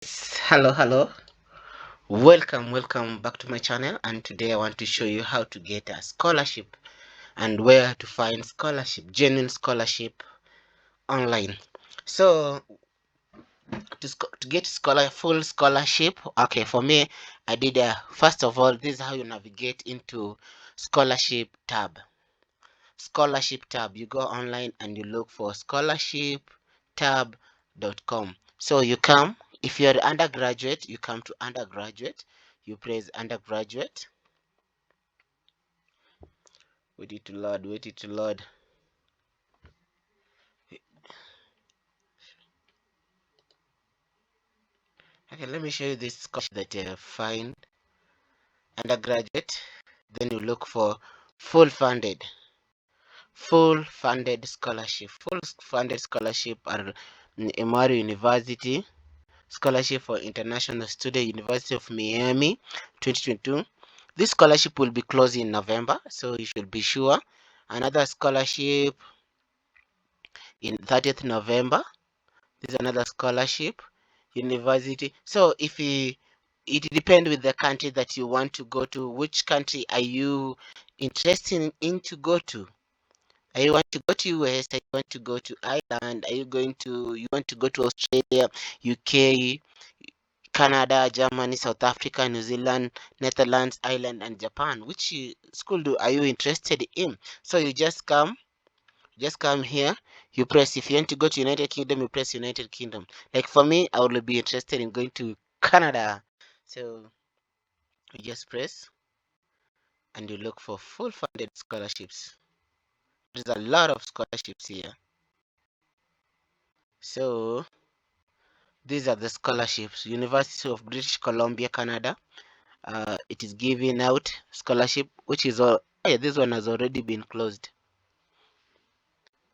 Hello, welcome back to my channel. And today I want to show you how to get a scholarship and where to find scholarship, genuine scholarship online. So to get full scholarship, okay, for me, I did first of all, this is how you navigate into scholarship tab. Scholarship tab, you go online and you look for scholarshiptab.com. So you come, if you're undergraduate, you come to undergraduate, you press undergraduate. Wait it to load. Okay, let me show you this scholarship that you find. Undergraduate, then you look for full funded scholarship are Emory University scholarship for international student, University of Miami 2022. This scholarship will be closed in November, so you should be sure. Another scholarship in 30th November. This is another scholarship university. So if you, it depends with the country that you want to go to. Which country are you interested in to go to? Are you want to go to US? Are you want to go to Ireland? Are you want to go to Australia, UK, Canada, Germany, South Africa, New Zealand, Netherlands, Ireland, and Japan? Which school are you interested in? So you just come here, you press, if you want to go to United Kingdom, you press United Kingdom. Like for me, I would be interested in going to Canada. So you just press and you look for full funded scholarships. There's a lot of scholarships here. So these are the scholarships. University of British Columbia, Canada. It is giving out scholarship, which is all. Oh yeah, this one has already been closed.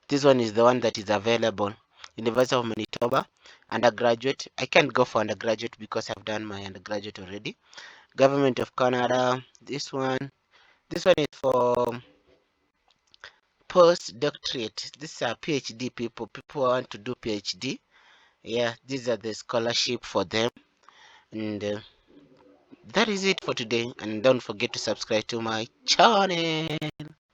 This one is the one that is available. University of Manitoba, undergraduate. I can't go for undergraduate because I've done my undergraduate already. Government of Canada. This one is for postdoctorate. These are PhD people. People who want to do PhD. Yeah, these are the scholarship for them. And that is it for today. And don't forget to subscribe to my channel.